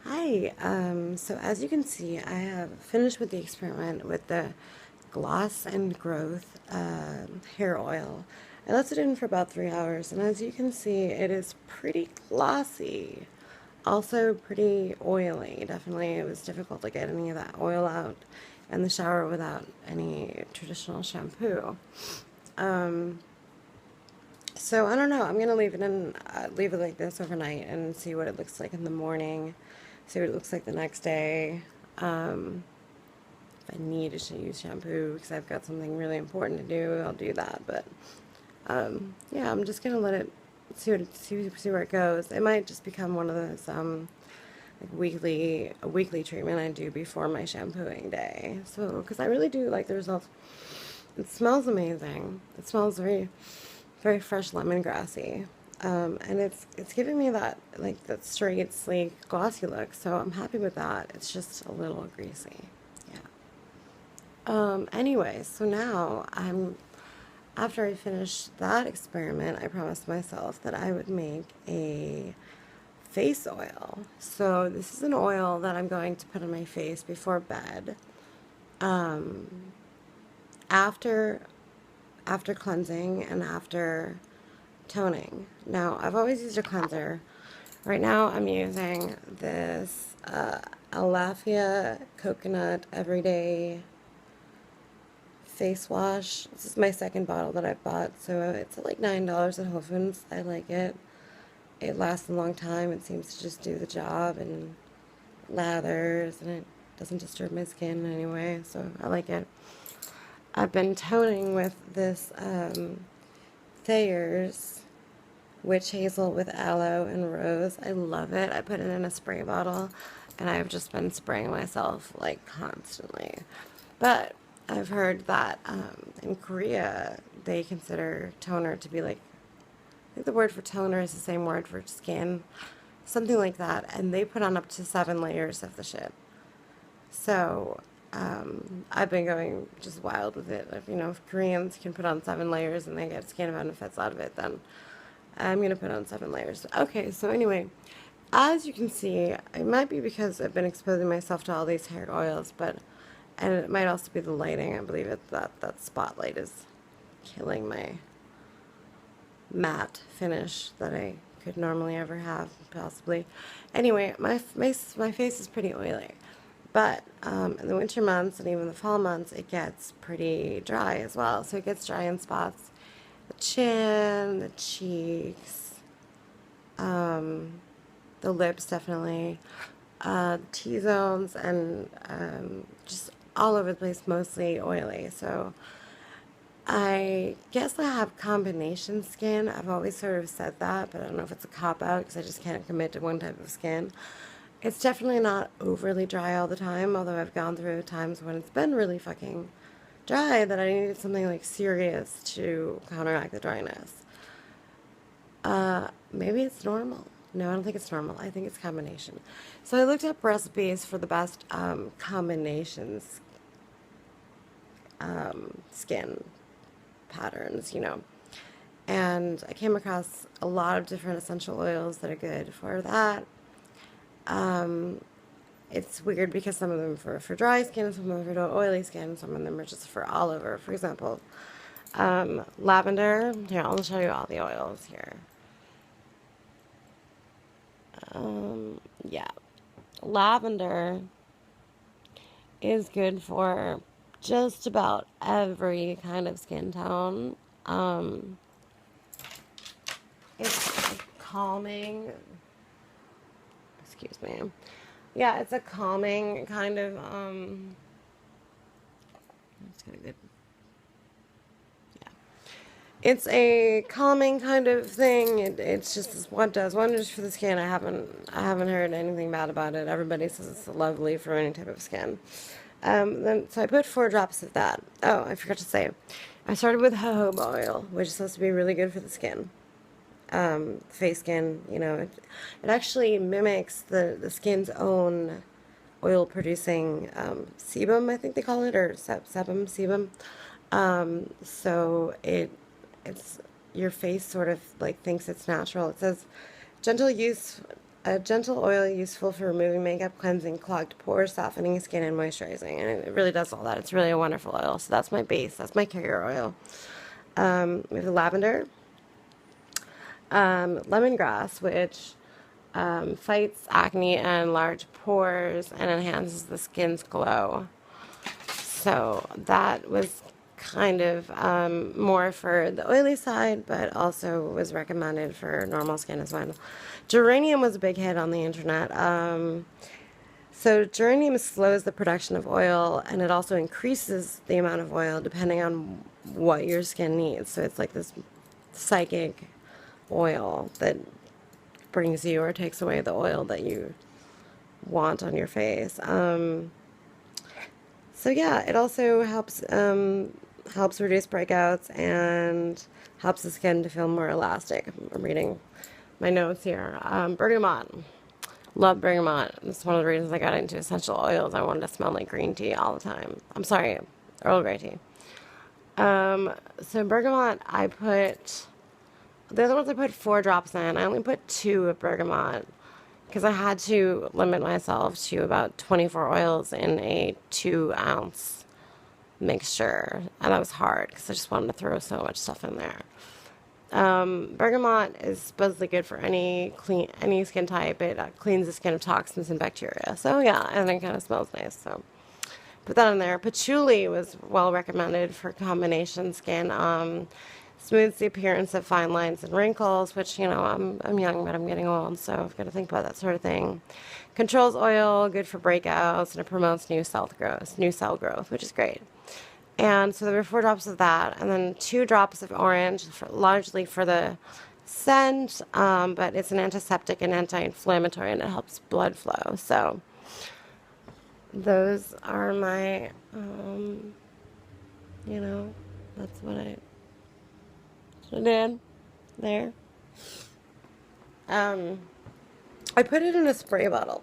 Hi, so as you can see, I have finished with the experiment with the Gloss and Growth hair oil. I left it in for about 3 hours, and as you can see, it is pretty glossy. Also pretty oily. Definitely, it was difficult to get any of that oil out in the shower without any traditional shampoo. Um, so I don't know. I'm gonna leave it like this overnight and see what it looks like in the morning. See what it looks like the next day. If I need to use shampoo because I've got something really important to do, I'll do that. But yeah, I'm just gonna let it see where it goes. It might just become one of those like a weekly treatment I do before my shampooing day. So because I really do like the results. It smells amazing. It smells very fresh lemongrassy. And it's giving me that straight, sleek, glossy look. So I'm happy with that. It's just a little greasy. Yeah. Anyway, so now after I finish that experiment, I promised myself that I would make a face oil. So this is an oil that I'm going to put on my face before bed. Um, after after cleansing and after toning. Now, I've always used a cleanser. Right now, I'm using this Alafia Coconut Everyday Face Wash. This is my second bottle that I've bought, so it's at like $9 at Whole Foods. I like it. It lasts a long time. It seems to just do the job and lathers, and it doesn't disturb my skin in any way, so I like it. I've been toning with this Thayer's Witch Hazel with aloe and rose. I love it. I put it in a spray bottle, and I've just been spraying myself like constantly. But I've heard that in Korea they consider toner to be like, I think the word for toner is the same word for skin, something like that, and they put on up to 7 layers of the shit. So I've been going just wild with it. If Koreans can put on 7 layers and they get skin benefits out of it, then I'm going to put on 7 layers. Okay, so anyway, as you can see, it might be because I've been exposing myself to all these hair oils, and it might also be the lighting. I believe that spotlight is killing my matte finish that I could normally ever have, possibly. Anyway, my face is pretty oily. But in the winter months and even the fall months, it gets pretty dry as well. So it gets dry in spots. The chin, the cheeks, the lips definitely, T-zones, and just all over the place, mostly oily. So I guess I have combination skin. I've always sort of said that, but I don't know if it's a cop-out because I just can't commit to one type of skin. It's definitely not overly dry all the time, although I've gone through times when it's been really fucking dry that I needed something like serious to counteract the dryness. Maybe it's normal. No, I don't think it's normal. I think it's combination. So I looked up recipes for the best combinations skin patterns. And I came across a lot of different essential oils that are good for that. It's weird because some of them are for dry skin, some of them are for oily skin, some of them are just for all over. For example, lavender. Here, I'll show you all the oils here. Yeah, lavender is good for just about every kind of skin tone. It's calming. Excuse me. Yeah, it's a calming kind of, let's get a good, yeah. It's a calming kind of thing. It's just what does wonders for the skin. I haven't heard anything bad about it. Everybody says it's lovely for any type of skin. So I put 4 drops of that. Oh, I forgot to say, I started with jojoba oil, which is supposed to be really good for the skin. Face skin, it actually mimics the skin's own oil producing sebum, I think they call it, or sebum. So it's your face sort of like thinks it's natural. It says gentle use A gentle oil useful for removing makeup, cleansing clogged pores, softening skin, and moisturizing. And it really does all that. It's really a wonderful oil. So that's my base. That's my carrier oil. We have the lavender, lemongrass, which fights acne and large pores and enhances the skin's glow. So that was kind of more for the oily side, but also was recommended for normal skin as well. Geranium was a big hit on the internet. So geranium slows the production of oil, and it also increases the amount of oil depending on what your skin needs. So it's like this psychic oil that brings you or takes away the oil that you want on your face. So yeah, it also helps reduce breakouts and helps the skin to feel more elastic. I'm reading my notes here. Bergamot. Love bergamot. It's one of the reasons I got into essential oils. I wanted to smell like green tea all the time. I'm sorry, Earl Grey tea. So bergamot, the other ones I put 4 drops in. I only put 2 of bergamot because I had to limit myself to about 24 oils in a 2-ounce mixture. And that was hard because I just wanted to throw so much stuff in there. Bergamot is supposedly good for any skin type. It cleans the skin of toxins and bacteria. So yeah, and it kind of smells nice. So put that in there. Patchouli was well recommended for combination skin. Smooths the appearance of fine lines and wrinkles, which, you know, I'm young, but I'm getting old, so I've got to think about that sort of thing. Controls oil, good for breakouts, and it promotes new cell growth, which is great. And so there were 4 drops of that, and then 2 drops of orange, largely for the scent, but it's an antiseptic and anti-inflammatory, and it helps blood flow. So those are my, you know, that's what I did there. I put it in a spray bottle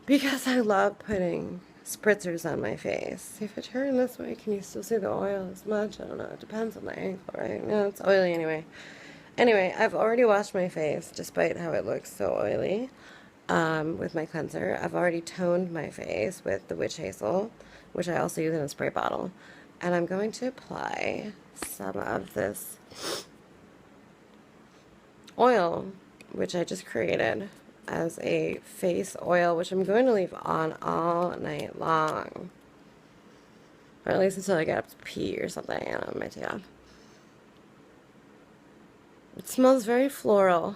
because I love putting spritzers on my face. If I turn this way, can you still see the oil as much? I don't know. It depends on the angle, right? No, it's oily anyway. Anyway, I've already washed my face, despite how it looks so oily, with my cleanser. I've already toned my face with the witch hazel, which I also use in a spray bottle. And I'm going to apply some of this oil, which I just created as a face oil, which I'm going to leave on all night long. Or at least until I get up to pee or something. I don't know, my take off. It smells very floral.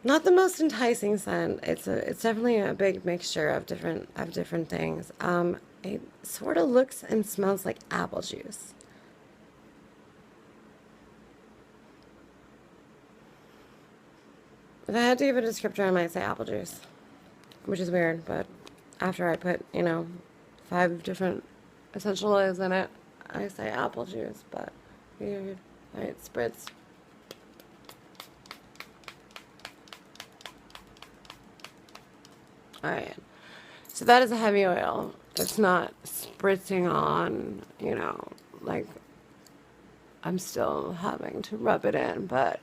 Not the most enticing scent. It's definitely a big mixture of different things. It sort of looks and smells like apple juice. If I had to give it a descriptor, I might say apple juice, which is weird, but after I put, you know, 5 different essential oils in it, I say apple juice, but weird. Alright, spritz. Alright, so that is a heavy oil. It's not spritzing on, you know, like I'm still having to rub it in, but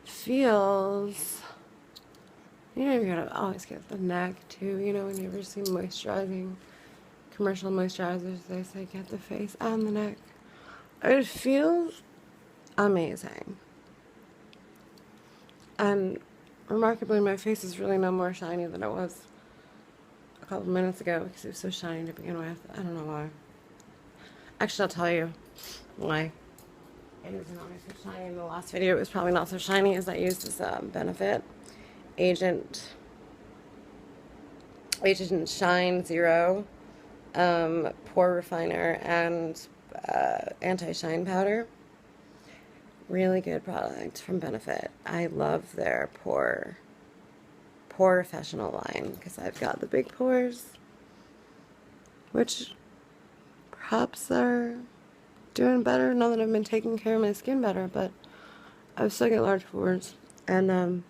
feels, you know, you're gonna always get the neck too, you know, when you ever see moisturizing, commercial moisturizers, they say get the face and the neck. It feels amazing. And remarkably, my face is really no more shiny than it was a couple minutes ago because it was so shiny to begin with. I don't know why. Actually, I'll tell you why. It isn't always so shiny. In the last video, it was probably not so shiny as I used this Benefit Agent Shine Zero pore refiner and anti-shine powder. Really good product from Benefit. I love their pore professional line because I've got the big pores, which perhaps are doing better now that I've been taking care of my skin better, but I still get large pores. And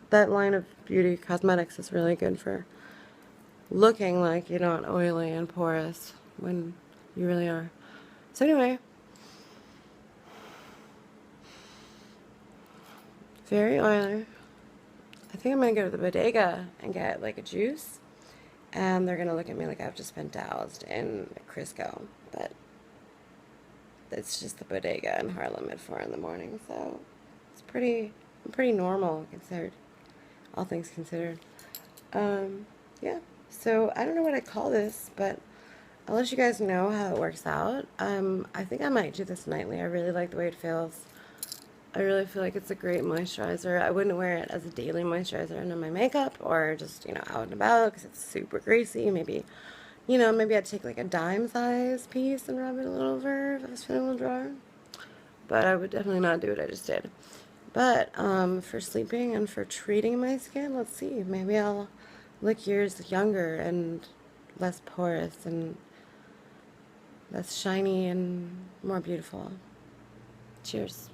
that line of beauty cosmetics is really good for looking like you're not oily and porous when you really are. So anyway, Very oily. I think I'm gonna go to the bodega and get like a juice, and they're gonna look at me like I've just been doused in Crisco, but it's just the bodega in Harlem at 4 in the morning, so it's pretty normal considered, all things considered. Yeah, so I don't know what I call this, but I'll let you guys know how it works out. I think I might do this nightly. I really like the way it feels. I really feel like it's a great moisturizer. I wouldn't wear it as a daily moisturizer into my makeup or just, out and about because it's super greasy. Maybe, maybe I'd take like a dime size piece and rub it a little over if I was feeling a little dry. But I would definitely not do what I just did. But for sleeping and for treating my skin, let's see. Maybe I'll look years younger and less porous and less shiny and more beautiful. Cheers.